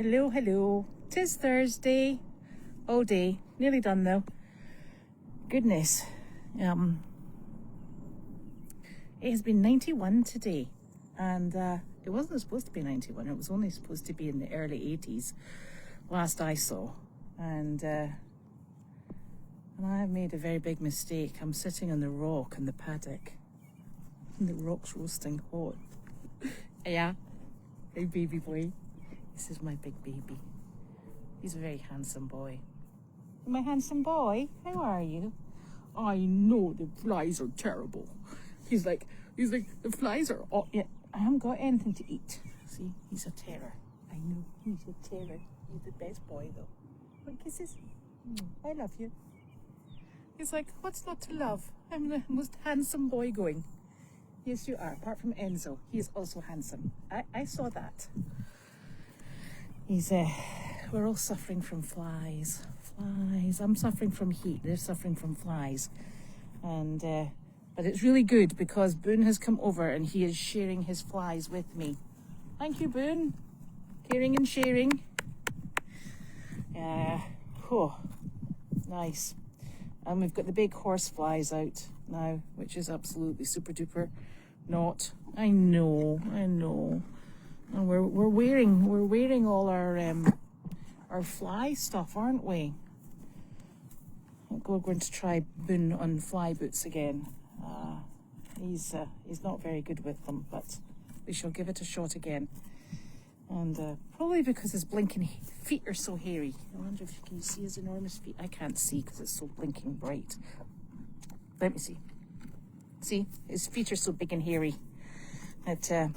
Hello, hello. 'Tis Thursday. All day. Nearly done though. Goodness. It has been 91 today. And it wasn't supposed to be 91. It was only supposed to be in the early 80s. Last I saw. And I have made a very big mistake. I'm sitting on the rock in the paddock. And the rock's roasting hot. Yeah. Hey, baby boy. This is my big baby. He's a very handsome boy. My handsome boy, how are you? I know the flies are terrible. He's like, the flies are all... Yeah, I haven't got anything to eat. See, he's a terror. I know, he's a terror. He's the best boy, though. What kisses? I love you. He's like, what's not to love? I'm the most handsome boy going. Yes, you are. Apart from Enzo, he is also handsome. I saw that. We're all suffering from flies. Flies. I'm suffering from heat. They're suffering from flies. And, but it's really good because Boon has come over and he is sharing his flies with me. Thank you, Boon. Caring and sharing. Oh, nice. And we've got the big horse flies out now, which is absolutely super duper not. I know. And we're wearing all our fly stuff, aren't we? I think we're going to try Boon on fly boots again. He's not very good with them, but we shall give it a shot again. And probably because his blinking feet are so hairy. I wonder if you can see his enormous feet. I can't see because it's so blinking bright. Let me see. See, his feet are so big and hairy that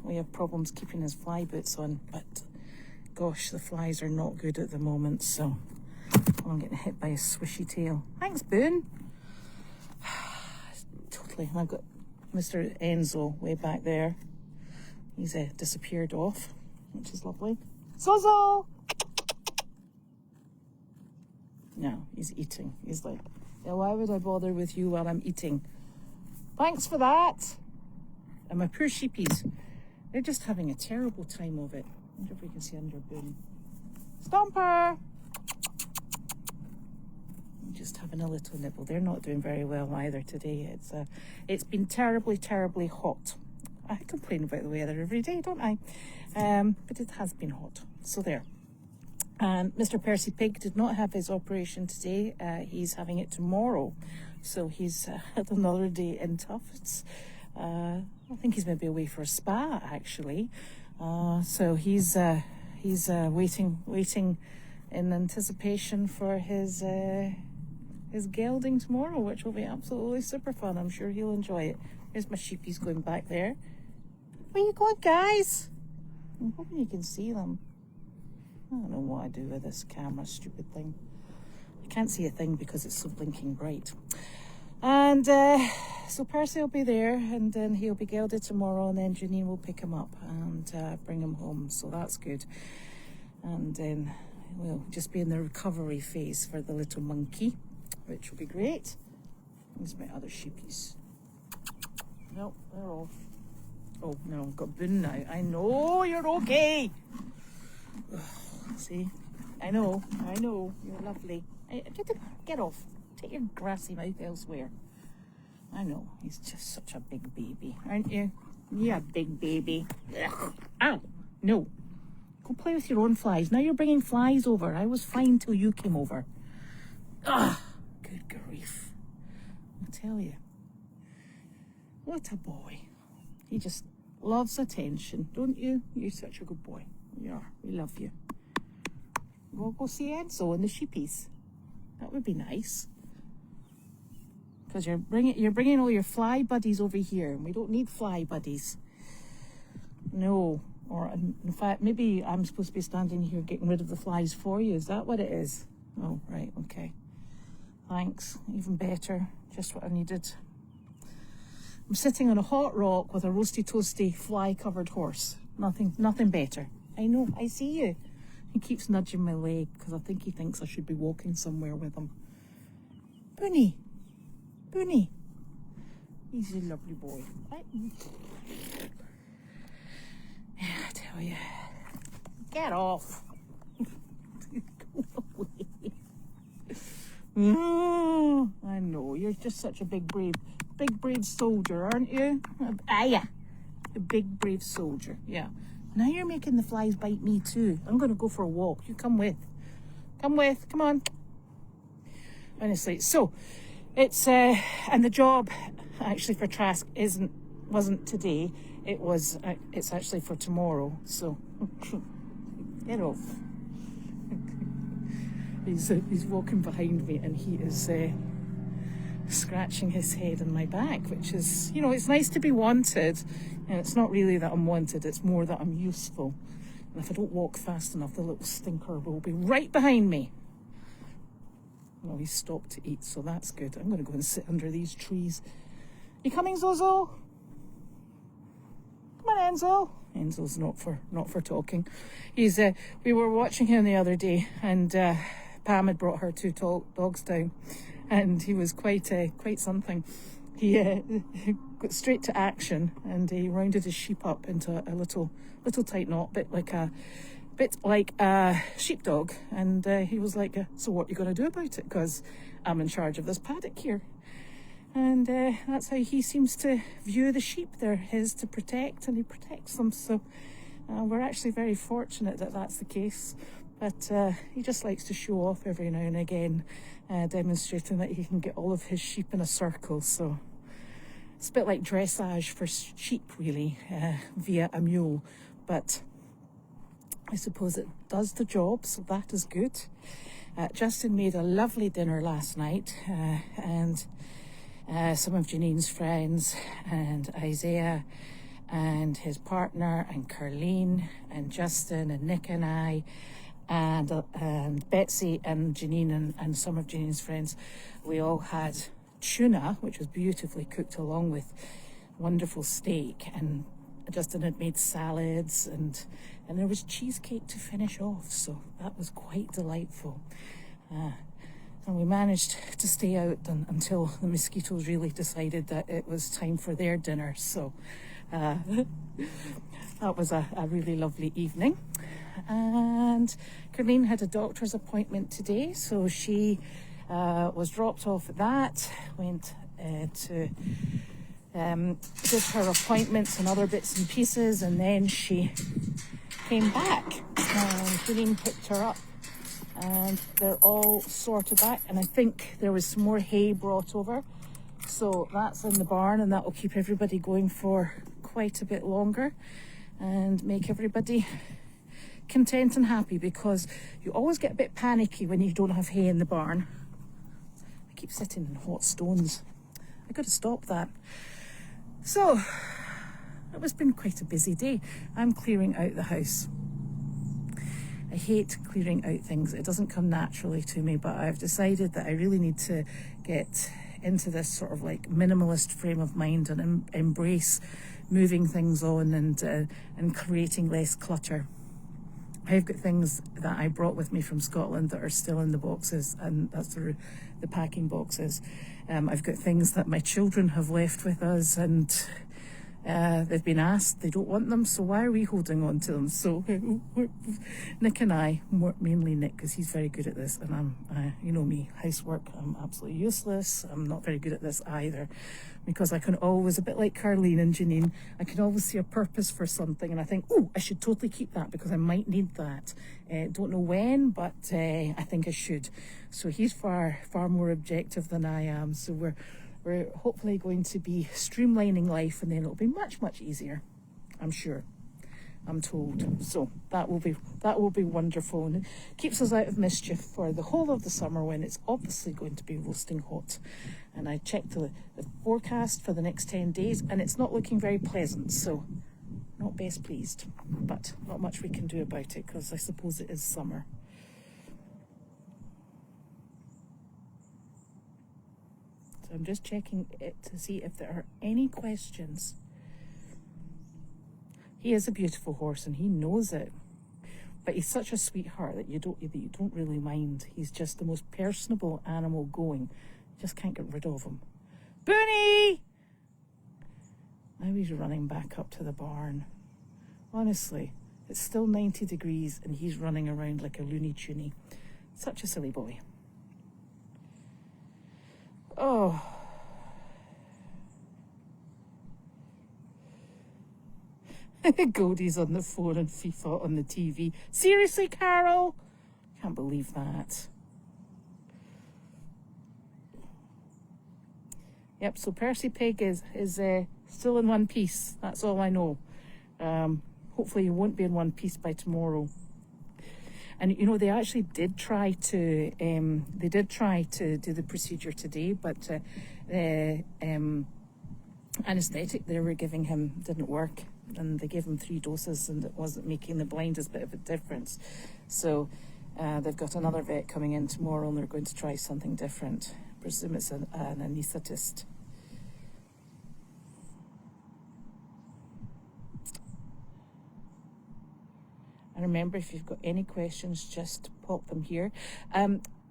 we have problems keeping his fly boots on. But gosh, the flies are not good at the moment, so I'm getting hit by a swishy tail. Thanks, Boon. Totally. And I've got Mr. Enzo way back there. He's disappeared off, which is lovely. Zozo! No, he's eating. He's like, yeah, why would I bother with you while I'm eating? Thanks for that. And my poor sheepies, they're just having a terrible time of it. I wonder if we can see under Boon. Stomper! Just having a little nibble. They're not doing very well either today. It's been terribly, terribly hot. I complain about the weather every day, don't I? But it has been hot. So there. Mr. Percy Pig did not have his operation today. He's having it tomorrow. So he's had another day in Tufts. I think he's maybe away for a spa, actually. So he's waiting in anticipation for his gelding tomorrow, which will be absolutely super fun. I'm sure he'll enjoy it. Here's my sheepies going back there. Where you going, guys? I'm hoping you can see them. I don't know what I do with this camera, stupid thing. I can't see a thing because it's so blinking bright. And so Percy will be there, and then he'll be gelded tomorrow, and then Janine will pick him up and bring him home. So that's good. And then we'll just be in the recovery phase for the little monkey, which will be great. Here's my other sheepies. No, they're off. Oh, no, I've got Boon now. I know you're okay. See? I know. You're lovely. Get off. Take your grassy mouth elsewhere. I know. He's just such a big baby, aren't you? Yeah, big baby. Ugh. Ow. No. Go play with your own flies. Now you're bringing flies over. I was fine till you came over. Ugh. Good grief. I tell you. What a boy. He just loves attention, don't you? You're such a good boy. You are. We love you. We'll go see Enzo and the sheepies. That would be nice. Because you're bringing all your fly buddies over here, and we don't need fly buddies. No. Or in fact, maybe I'm supposed to be standing here getting rid of the flies for you. Is that what it is? Oh, right. Okay. Thanks. Even better. Just what I needed. I'm sitting on a hot rock with a roasty toasty fly covered horse. Nothing better. I know, I see you. He keeps nudging my leg because I think he thinks I should be walking somewhere with him. Boony. He's a lovely boy. Yeah, I tell you. Get off. Oh, I know, you're just such a big brave soldier, aren't you? Yeah, a big brave soldier, yeah. Now you're making the flies bite me too. I'm going to go for a walk. You come with. Come on. Honestly, so it's and the job actually for Trask wasn't today. It's actually for tomorrow. So get off. He's walking behind me and he is scratching his head on my back, which is, it's nice to be wanted, and it's not really that I'm wanted, it's more that I'm useful. And if I don't walk fast enough, the little stinker will be right behind me. Well, he's stopped to eat, so that's good. I'm going to go and sit under these trees. You coming, Zozo? Come on, Enzo. Enzo's not for talking. We were watching him the other day, and Pam had brought her two dogs down, and he was quite something. He got straight to action, and he rounded his sheep up into a little tight knot, bit like a sheepdog. And he was like, "So what are you going to do about it? Because I'm in charge of this paddock here." And that's how he seems to view the sheep. They're his to protect, and he protects them. So we're actually very fortunate that that's the case. But he just likes to show off every now and again, demonstrating that he can get all of his sheep in a circle. So it's a bit like dressage for sheep, really, via a mule. But I suppose it does the job, so that is good. Justin made a lovely dinner last night, and some of Janine's friends, and Isaiah and his partner, and Carleen and Justin and Nick and I, and Betsy and Janine and some of Janine's friends, we all had tuna, which was beautifully cooked, along with wonderful steak, and Justin had made salads, and there was cheesecake to finish off, so that was quite delightful. And we managed to stay out until the mosquitoes really decided that it was time for their dinner. So that was a really lovely evening. And Carleen had a doctor's appointment today, so she was dropped off at that, went to did her appointments and other bits and pieces, and then she came back and Carleen picked her up. And they're all sorted back, and I think there was some more hay brought over, so that's in the barn, and that will keep everybody going for quite a bit longer and make everybody content and happy, because you always get a bit panicky when you don't have hay in the barn. I keep sitting in hot stones. I got to stop that. So it's been quite a busy day. I'm clearing out the house. I hate clearing out things. It doesn't come naturally to me, but I've decided that I really need to get into this sort of like minimalist frame of mind and embrace moving things on and creating less clutter. I've got things that I brought with me from Scotland that are still in the boxes, and that's the packing boxes. I've got things that my children have left with us, and they've been asked, they don't want them, so why are we holding on to them? So Nick and I, mainly Nick, because he's very good at this, and I'm, you know me, housework, I'm absolutely useless. I'm not very good at this either, because I can always, a bit like Carleen and Janine, I can always see a purpose for something, and I think, oh, I should totally keep that because I might need that. Don't know when, but I think I should. So he's far more objective than I am, so we're hopefully going to be streamlining life, and then it'll be much easier, I'm sure. I'm told. So that will be wonderful, and it keeps us out of mischief for the whole of the summer, when it's obviously going to be roasting hot. And I checked the forecast for the next 10 days, and it's not looking very pleasant, so not best pleased, but not much we can do about it, because I suppose it is summer. So I'm just checking it to see if there are any questions. He is a beautiful horse, and he knows it, but he's such a sweetheart that you don't really mind. He's just the most personable animal going. You just can't get rid of him. Booney! Now he's running back up to the barn. Honestly, it's still 90 degrees, and he's running around like a loony toony. Such a silly boy. Oh. Goldie's on the phone and FIFA on the TV. Seriously, Carol? Can't believe that. Yep, so Percy Pig is still in one piece. That's all I know. Hopefully he won't be in one piece by tomorrow. And you know, they actually did try to do the procedure today, but the anaesthetic they were giving him didn't work, and they gave him 3 doses, and it wasn't making the blindest bit of a difference. So they've got another vet coming in tomorrow, and they're going to try something different. I presume it's an anaesthetist. And remember, if you've got any questions, just pop them here.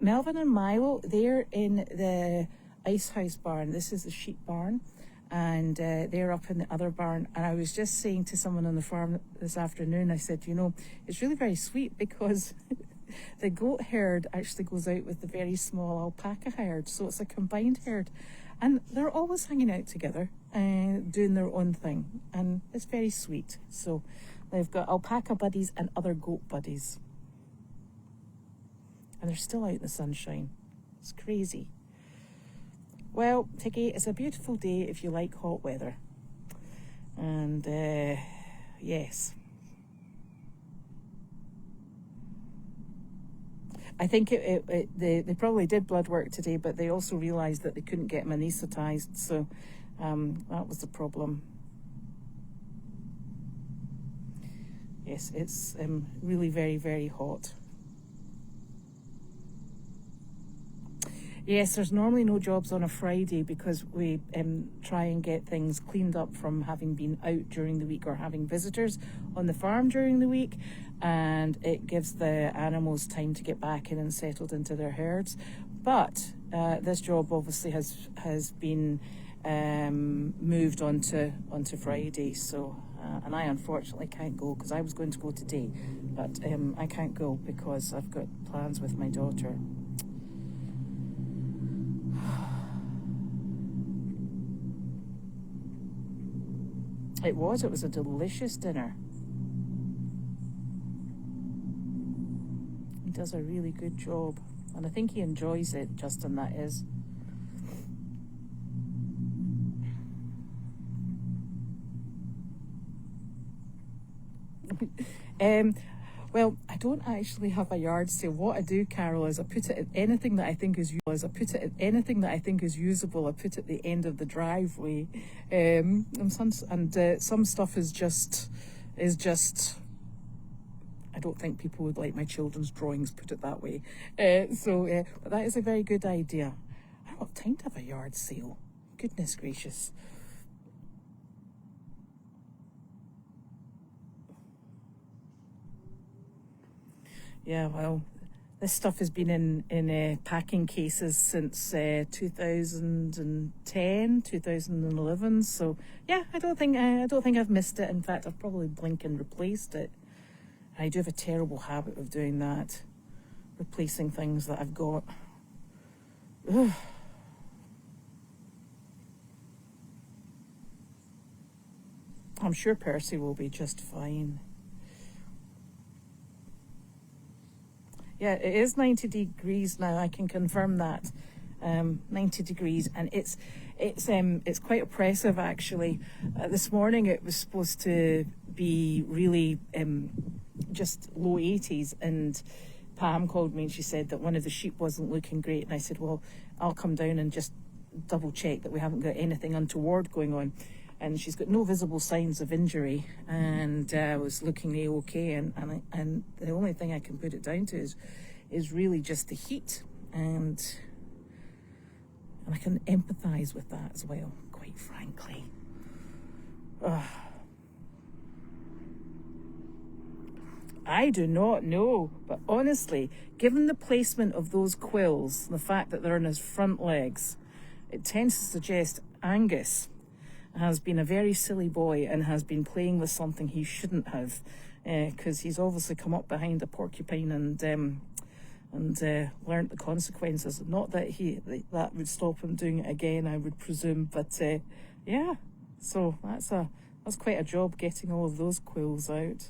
Melvin and Milo, they're in the ice house barn. This is the sheep barn, and they're up in the other barn. And I was just saying to someone on the farm this afternoon, I said, you know, it's really very sweet because the goat herd actually goes out with the very small alpaca herd. So it's a combined herd. And they're always hanging out together and doing their own thing. And it's very sweet. So they've got alpaca buddies and other goat buddies. And they're still out in the sunshine. It's crazy. Well, Tiggy, it's a beautiful day if you like hot weather. And yes. I think they probably did blood work today, but they also realised that they couldn't get him anaesthetised. So that was the problem. Yes, it's really very, very hot. Yes, there's normally no jobs on a Friday because we try and get things cleaned up from having been out during the week or having visitors on the farm during the week, and it gives the animals time to get back in and settled into their herds. But this job obviously has been moved onto Friday, so and I unfortunately can't go because I was going to go today, but I can't go because I've got plans with my daughter. It was a delicious dinner. He does a really good job, and I think he enjoys it, Justin, that is. Well, I don't actually have a yard sale. What I do, Carol, is I put it at anything that I think is usable. I put it at the end of the driveway. And some stuff is just. I don't think people would like my children's drawings, put it that way. But that is a very good idea. I don't have time to have a yard sale. Goodness gracious. Yeah, well, this stuff has been in packing cases since 2010, 2011. So yeah, I don't think I've missed it. In fact, I've probably blinking replaced it. I do have a terrible habit of doing that, replacing things that I've got. Ugh. I'm sure Percy will be just fine. Yeah, it is 90 degrees now. I can confirm that. 90 degrees, and it's quite oppressive actually. This morning it was supposed to be really just low 80s, and Pam called me and she said that one of the sheep wasn't looking great, and I said, well, I'll come down and just double check that we haven't got anything untoward going on. And she's got no visible signs of injury, and was looking okay. And the only thing I can put it down to is really just the heat, and I can empathise with that as well, quite frankly. I do not know, but honestly, given the placement of those quills, the fact that they're on his front legs, it tends to suggest Angus has been a very silly boy and has been playing with something he shouldn't have, because he's obviously come up behind a porcupine and and learnt the consequences. Not that that would stop him doing it again, I would presume, but yeah. So that's quite a job getting all of those quills out.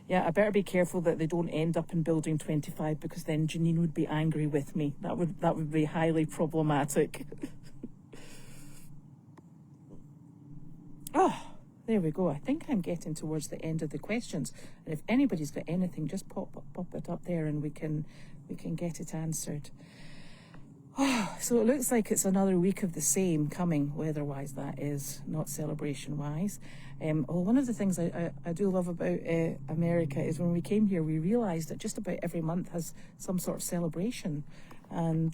Yeah, I better be careful that they don't end up in building 25, because then Janine would be angry with me. That would be highly problematic. Oh, there we go. I think I'm getting towards the end of the questions. And if anybody's got anything, just pop it up there and we can get it answered. Oh, so it looks like it's another week of the same coming, weather-wise, that is, not celebration-wise. Well, one of the things I do love about America is when we came here, we realised that just about every month has some sort of celebration. And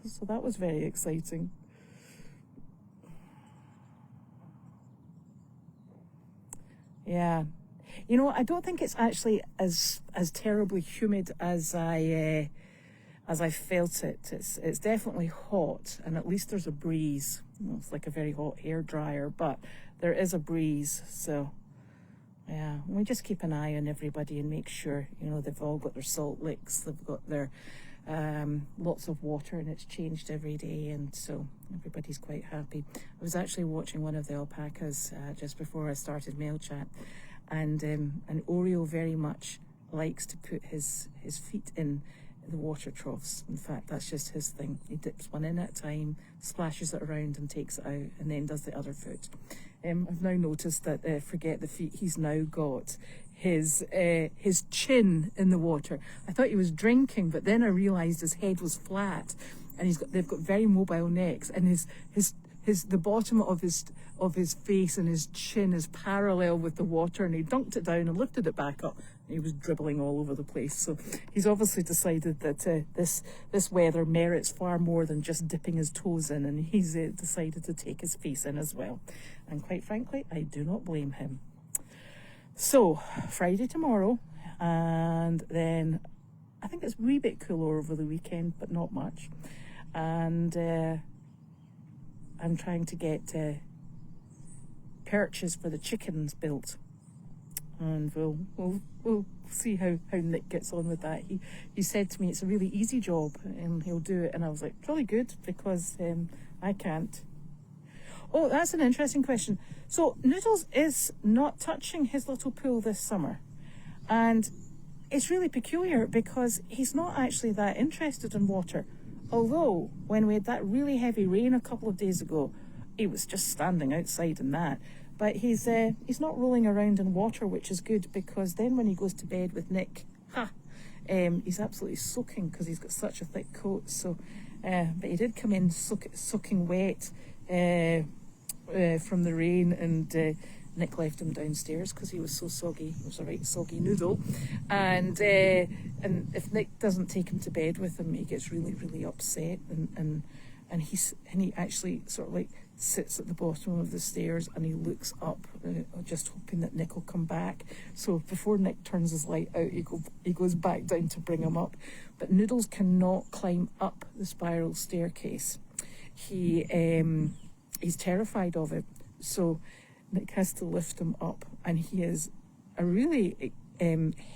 so that was very exciting. Yeah. You know, I don't think it's actually as terribly humid as I felt it. It's definitely hot, and at least there's a breeze. Well, it's like a very hot hairdryer, but there is a breeze. So yeah, we just keep an eye on everybody and make sure, you know, they've all got their salt licks, they've got their lots of water, and it's changed every day, and so everybody's quite happy. I was actually watching one of the alpacas just before I started MailChat, and Oreo very much likes to put his feet in the water troughs. In fact, that's just his thing. He dips one in at a time, splashes it around and takes it out, and then does the other foot. I've now noticed that, forget the feet, he's now got his chin in the water. I thought he was drinking, but then I realised his head was flat, and they've got very mobile necks, and the bottom of his face and his chin is parallel with the water, and he dunked it down and lifted it back up. He was dribbling all over the place. So he's obviously decided that this weather merits far more than just dipping his toes in, and he's decided to take his face in as well. And quite frankly, I do not blame him. So Friday tomorrow, and then I think it's a wee bit cooler over the weekend, but not much. And I'm trying to get perches for the chickens built, and we'll see how Nick gets on with that. He said to me it's a really easy job and he'll do it, and I was like, really good, because I can't. Oh, that's an interesting question. So Noodles is not touching his little pool this summer, and it's really peculiar because he's not actually that interested in water. Although when we had that really heavy rain a couple of days ago, he was just standing outside in that. But he's not rolling around in water, which is good, because then when he goes to bed with Nick, he's absolutely soaking because he's got such a thick coat. So, but he did come in soaking wet from the rain, and Nick left him downstairs because he was so soggy. He was a right soggy noodle, and if Nick doesn't take him to bed with him, he gets really, really upset, and he actually sort of like sits at the bottom of the stairs and he looks up, just hoping that Nick will come back. So before Nick turns his light out, he goes back down to bring him up. But Noodles cannot climb up the spiral staircase. He's terrified of it. So Nick has to lift him up, and he is a really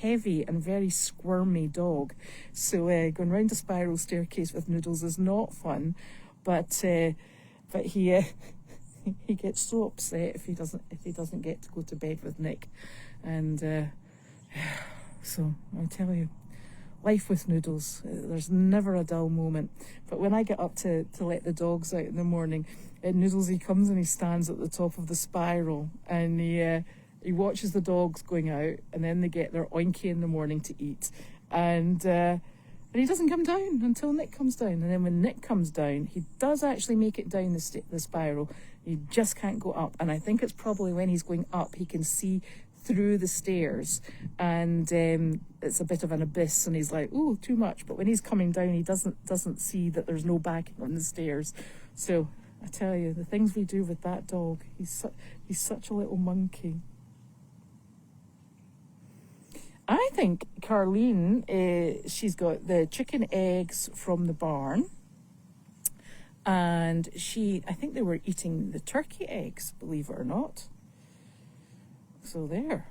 heavy and very squirmy dog. So going round the spiral staircase with Noodles is not fun, but he he gets so upset if he doesn't get to go to bed with Nick, and so I tell you, life with Noodles, there's never a dull moment. But when I get up to let the dogs out in the morning, Noodles, he comes and he stands at the top of the spiral, and he watches the dogs going out, and then they get their oinky in the morning to eat, and he doesn't come down until Nick comes down. And then when Nick comes down, he does actually make it down the spiral. He just can't go up, and I think it's probably when he's going up he can see through the stairs, and it's a bit of an abyss, and he's like, oh, too much. But when he's coming down, he doesn't see that there's no backing on the stairs. So I tell you, the things we do with that dog, he's such a little monkey. I think Carleen, she's got the chicken eggs from the barn, and I think they were eating the turkey eggs, believe it or not. So there.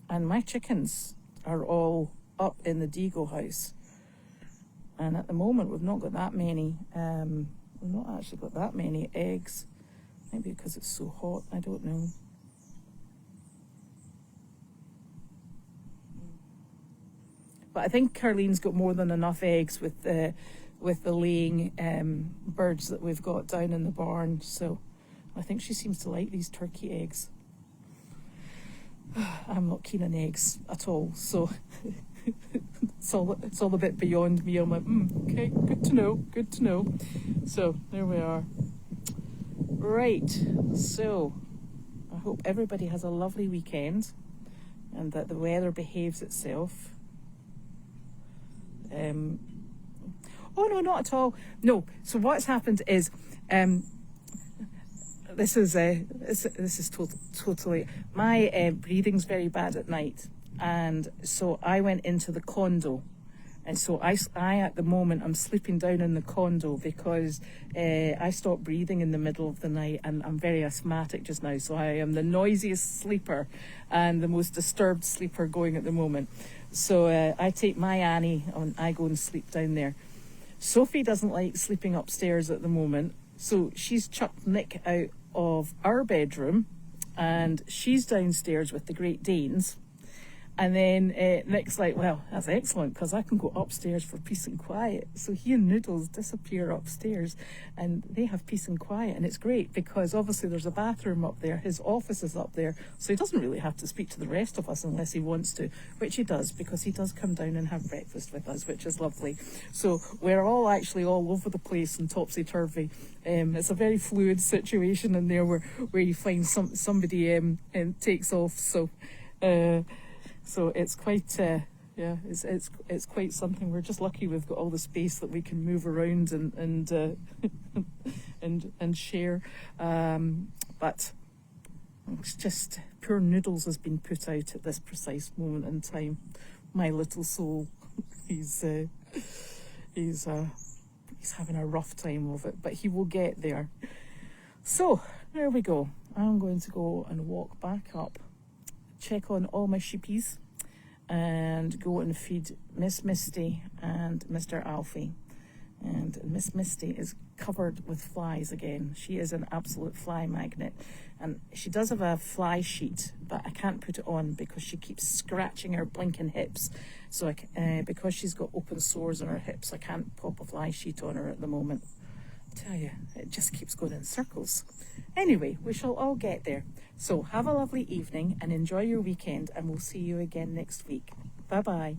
And my chickens are all up in the Deagle house. And at the moment, we've not got that many. We've not actually got that many eggs. Maybe because it's so hot, I don't know. But I think Carlene's got more than enough eggs with the laying birds that we've got down in the barn. So I think she seems to like these turkey eggs. I'm not keen on eggs at all, so it's all a bit beyond me. I'm like, okay, good to know. So there we are. Right, so I hope everybody has a lovely weekend and that the weather behaves itself. Oh no, not at all. No. So what's happened is, this is totally my breathing's very bad at night, and so I went into the condo, and so I at the moment I'm sleeping down in the condo because I stopped breathing in the middle of the night, and I'm very asthmatic just now, so I am the noisiest sleeper and the most disturbed sleeper going at the moment. So I take my Annie and I go and sleep down there. Sophie doesn't like sleeping upstairs at the moment, so she's chucked Nick out of our bedroom and she's downstairs with the Great Danes. And then Nick's like, well, that's excellent because I can go upstairs for peace and quiet. So he and Noodles disappear upstairs and they have peace and quiet. And it's great because obviously there's a bathroom up there. His office is up there. So he doesn't really have to speak to the rest of us unless he wants to, which he does because he does come down and have breakfast with us, which is lovely. So we're all actually all over the place and topsy-turvy. It's a very fluid situation in there where you find somebody takes off. So it's quite, it's quite something. We're just lucky we've got all the space that we can move around and share. But it's just poor Noodles has been put out at this precise moment in time. My little soul, he's having a rough time of it, but he will get there. So there we go. I'm going to go and walk back up, check on all my sheepies and go and feed Miss Misty and Mr. Alfie. And Miss Misty is covered with flies again. She is an absolute fly magnet. And she does have a fly sheet, but I can't put it on because she keeps scratching her blinking hips. So because she's got open sores on her hips, I can't pop a fly sheet on her at the moment. Tell you, it just keeps going in circles. Anyway, we shall all get there. So have a lovely evening and enjoy your weekend, and we'll see you again next week. Bye bye.